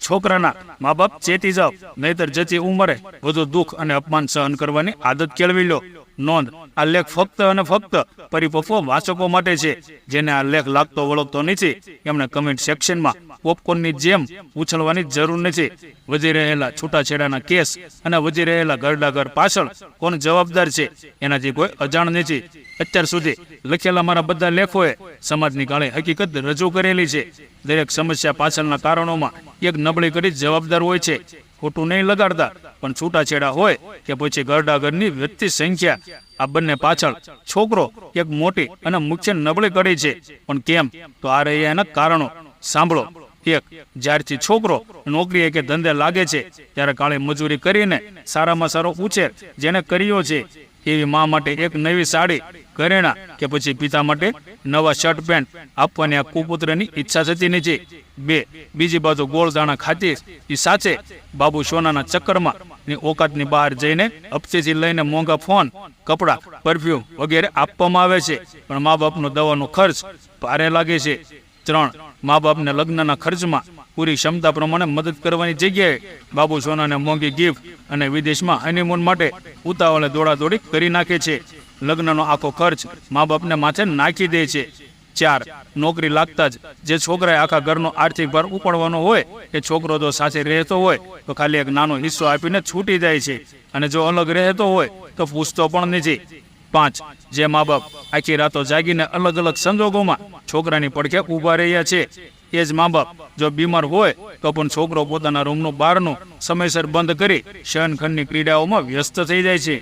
છોકરાના મા બાપ ચેતી જાઓ, નહીતર જતી ઉંમરે વધુ દુઃખ અને અપમાન સહન કરવાની આદત કેળવી લો. નોંધ: આ લેખ ફક્ત અને ફક્ત પરિપક્વ વાચકો માટે છે. જેને આ લેખ લાગતો વળગતો નથી એમણે કમેન્ટ સેક્શનમાં પોપકોર્નની જેમ ઉછળવાની જરૂર નથી. વધી રહેલા છૂટાછેડાના કેસ અને વધી રહેલા ઘરડાઘર પાછળ કોણ જવાબદાર છે એનાથી કોઈ અજાણ નથી. અત્યાર સુધી લખેલા મારા બધા લેખોએ સમાજની કાળી હકીકત રજૂ કરેલી છે. દરેક સમસ્યા પાછળના કારણોમાં એક નબળી કડી જવાબદાર હોય છે. ખોટું નહીં લગાડતા, પણ છૂટાછેડા હોય કે પછી ઘરડાઘરની વ્યક્તિ સંખ્યા, આ બંને પાછળ છોકરો એક મોટી અને મુખ્ય નબળી કડી છે. પણ કેમ? તો આ રહ્યા એના કારણો. સાંભળો. 1. જ્યારથી છોકરો નોકરીએ કે ધંધે લાગે છે ત્યારે કાળી મજૂરી કરીને સારામાં સારો ઉછેર જેને કર્યો છે એવી મા માટે એક નવી સાડી, ઘરેણાં કે પછી પિતા માટે નવા શર્ટ પેન્ટ આપવાની આ કુપુત્રની ઈચ્છા થતી નથી. 2. બીજી બાજુ ગોળદાણા ખાતી એ સાચે બાબુ સોનાના ચક્કરમાં ની ઓકાતની બહાર જઈને હપ્તેથી લઈને મોંઘા ફોન, કપડાં, પરફ્યુમ વગેરે આપવામાં આવે છે, પણ મા બાપનો દવાનો ખર્ચ ભારે લાગે છે. 3. મા બાપને લગ્નના ખર્ચમાં પૂરી ક્ષમતા પ્રમાણે મદદ કરવાની જગ્યાએ બાબુ સોનાને મોંઘી ગિફ્ટ અને વિદેશમાં હનીમૂન માટે ઉતાવળે દોડાદોડી કરી નાખે છે. લગ્નનો આખો ખર્ચ મા બાપને માથે નાખી દે છે. 4. નોકરી લાગતા જ જે છોકરાએ આખા ઘરનો આર્થિક ભાર ઉપાડવાનો હોય એ છોકરો તો સાથે રહેતો હોય તો ખાલી એક નાનો હિસ્સો આપીને છૂટી જાય છે, અને જો અલગ રહેતો હોય તો પૂછતો પણ નથી. 5. જે મા બાપ આખી રાતો જાગીને અલગ અલગ સંજોગોમાં છોકરાની પડખે ઊભા રહ્યા છે એ જ મા બાપ જો બીમાર હોય તો પણ છોકરો પોતાના રૂમનું બહારનું સમયસર બંધ કરી શયનખંડની ક્રીડાઓમાં વ્યસ્ત થઈ જાય છે.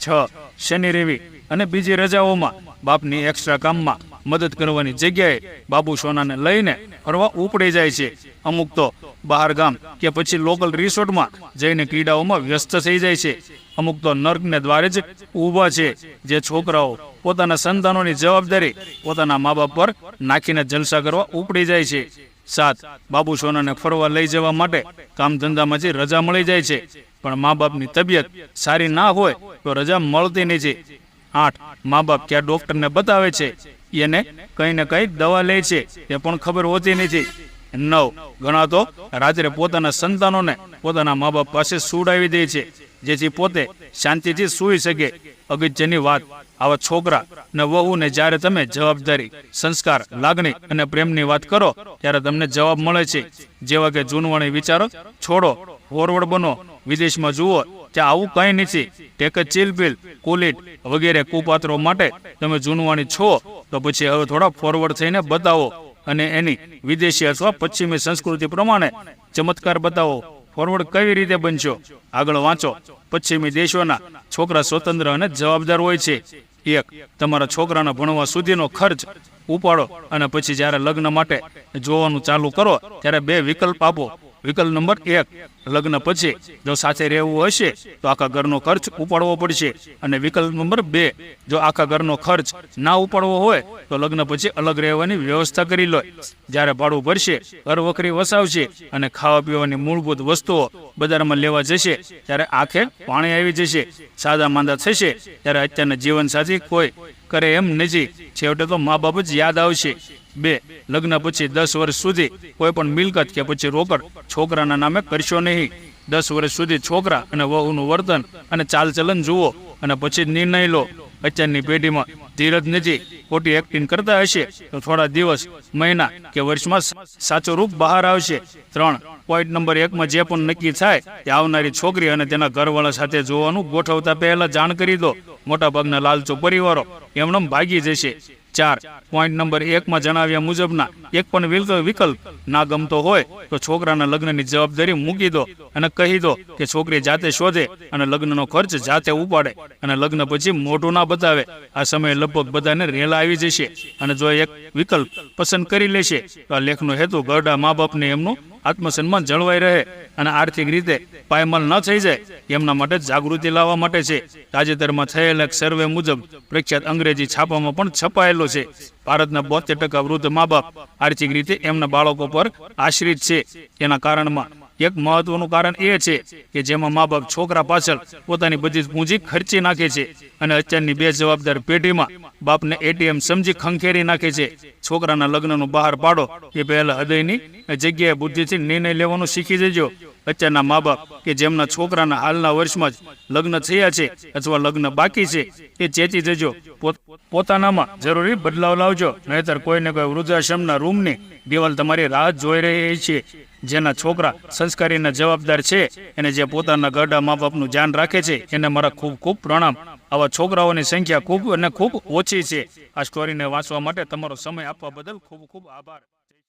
6. શનિ રવિ અને બીજી રજાઓમાં બાપની એક્સ્ટ્રા કામમાં મદદ કરવાની જગ્યાએ બાબુ સોનાને લઈને ફરવા ઉપડી જાય છે. અમુક તો બહાર ગામ કે પછી લોકલ રિસોર્ટમાં જઈને ક્રીડાઓમાં વ્યસ્ત થઈ જાય છે. અમુક તો નર્કને દ્વારે જ ઊભા છે. જે છોકરાઓ પોતાના સંતાનોની જવાબદારી પોતાના મા બાપ પર નાખીને જલસા કરવા ઉપડી જાય છે. 7. બાબુ સોનાને ફરવા લઈ જવા માટે કામ ધંધામાંથી રજા મળી જાય છે, પણ મા બાપની તબિયત સારી ના હોય તો રજા મળતી નથી. 8. મા બાપ ક્યાં ડોક્ટરને બતાવે છે એને કંઈ ને કંઈ દવા લે છે તે પણ ખબર હોતી નથી. 9. ઘણા તો રાત્રે પોતાના સંતાનોને પોતાના મા બાપ પાસે સુડાવી દે છે જેથી પોતે શાંતિથી સૂઈ શકે. અગત્યની વાત, આવા છોકરા ને વહુને જ્યારે તમે જવાબદારી, સંસ્કાર, લાગણી અને પ્રેમની વાત કરો ત્યારે તમને જવાબ મળે છે જેવા કે જૂનવાણી વિચારો છોડો, ફોરવર્ડ બનો, વિદેશમાં જુઓ ત્યાં આવું કંઈ નથી, ટેક અ ચીલ પિલ, કુલિટ વગેરે કુપાત્રો માટે તમે જૂનવાણી છો તો પછી હવે થોડા ફોરવર્ડ થઈને બતાવો અને એની વિદેશી અથવા પશ્ચિમી સંસ્કૃતિ પ્રમાણે ચમત્કાર બતાવો. ફોરવર્ડ કઈ રીતે બનશો? આગળ વાંચો. પશ્ચિમી દેશોના છોકરા સ્વતંત્ર અને જવાબદાર હોય છે. 1. તમારા છોકરાના ભણવા સુધીનો ખર્ચ ઉપાડો અને પછી જ્યારે લગ્ન માટે જોવાનું ચાલુ કરો ત્યારે 2 વિકલ્પ આપો. વિકલ્પ નંબર 1, લગ્ન પછી જો સાથે રહેવું હશે તો આખા ઘરનો ખર્ચ ઉપાડવો પડશે, અને વિકલ્પ નંબર 2, જો આખા ઘરનો ખર્ચ ના ઉપાડવો હોય તો લગ્ન પછી અલગ રહેવાની વ્યવસ્થા કરી લો. જ્યારે ભાડું ભરશે, ઘર વખરી વસાવશે અને ખાવા પીવાની મૂળભૂત વસ્તુઓ બજારમાં લેવા જશે ત્યારે આંખે પાણી આવી જશે. સાદા માંદા થશે ત્યારે અત્યારના જીવનસાથી કોઈ કરે એમ નથી, છેવટે તો મા બાપ જ યાદ આવશે. 2. લગ્ન પછી 10 વર્ષ સુધી કોઈ પણ મિલકત કે પછી રોકડ છોકરાના નામે કરશો નહીં. 10 વર્ષ સુધી છોકરા અને વહુનું વર્તન અને ચાલચલન જુઓ અને પછી નિર્ણય લો. અત્યારની પેઢીમાં ધીરજ નથી. ખોટી એક્ટિંગ કરતા હશે તો થોડા દિવસ, મહિના કે વર્ષમાં સાચો રૂપ બહાર આવશે. 3. પોઈન્ટ નંબર 1માં જે પણ નક્કી થાય તે આવનારી છોકરી અને તેના ઘરવાળા સાથે જોવાનું ગોઠવતા પહેલા જાણ કરી દો. મોટાભાગના લાલચુ પરિવારો એમનેમ ભાગી જશે. 4. પોઈન્ટ નંબર 1માં જણાવ્યા મુજબના એક પણ વિકલ્પ ના ગમતો હોય તો છોકરાના લગ્નની જવાબદારી મૂકી દો અને કહી દો કે છોકરી જાતે શોધે અને લગ્નનો ખર્ચ જાતે ઉપાડે અને લગ્ન પછી મોઢું ના બતાવે. આ સમયે લગભગ બધાને રેલા આવી જશે, અને જો એક વિકલ્પ પસંદ કરી લેશે તો આ લેખનો હેતુ ઘરડા મા બાપને એમનું આત્મસન્માન જળવાઈ રહે અને આર્થિક રીતે પાયમાલ ન થઈ જાય એમના માટે જાગૃતિ લાવવા માટે છે. તાજેતરમાં થયેલા એક સર્વે મુજબ પ્રખ્યાત અંગ્રેજી છાપામાં પણ છપાયેલો છે. ભારતના 72% વૃદ્ધ મા બાપ આર્થિક રીતે એમના બાળકો પર આશ્રિત છે. એના કારણમાં એક મહત્વનું કારણ એ છે કે જેમાં મા બાપ છોકરા પાછળ પોતાની બધી જ પૂંજી ખર્ચી નાખે છે અને અત્યારની બેજવાબદાર પેઢીમાં બાપને એટીએમ સમજી ખંખેરી નાખે છે. છોકરાના લગ્નનું બહાર પાડો એ પહેલા હૃદયની જગ્યાએ બુદ્ધિથી નિર્ણય લેવાનું શીખી જજો. અત્યારના મા બાપ કે જેમના છોકરાના હાલના વર્ષમાં જ લગ્ન થયા છે અથવા લગ્ન બાકી છે એ ચેતી જજો. પોતાનામાં જરૂરી બદલાવ લાવજો, નહીતર કોઈને કોઈ વૃદ્ધાશ્રમના રૂમની દિવાલ તમારી રાહ જોઈ રહી છે. જેના છોકરા સંસ્કારીના જવાબદાર છે અને જે પોતાના ઘરડા મા બાપનું ધ્યાન રાખે છે એને મારા ખૂબ ખૂબ પ્રણામ. આવા છોકરાઓની સંખ્યા ખૂબ ઓછી છે. આ સ્ટોરીને વાંચવા માટે તમારો સમય આપવા બદલ ખૂબ ખૂબ આભાર.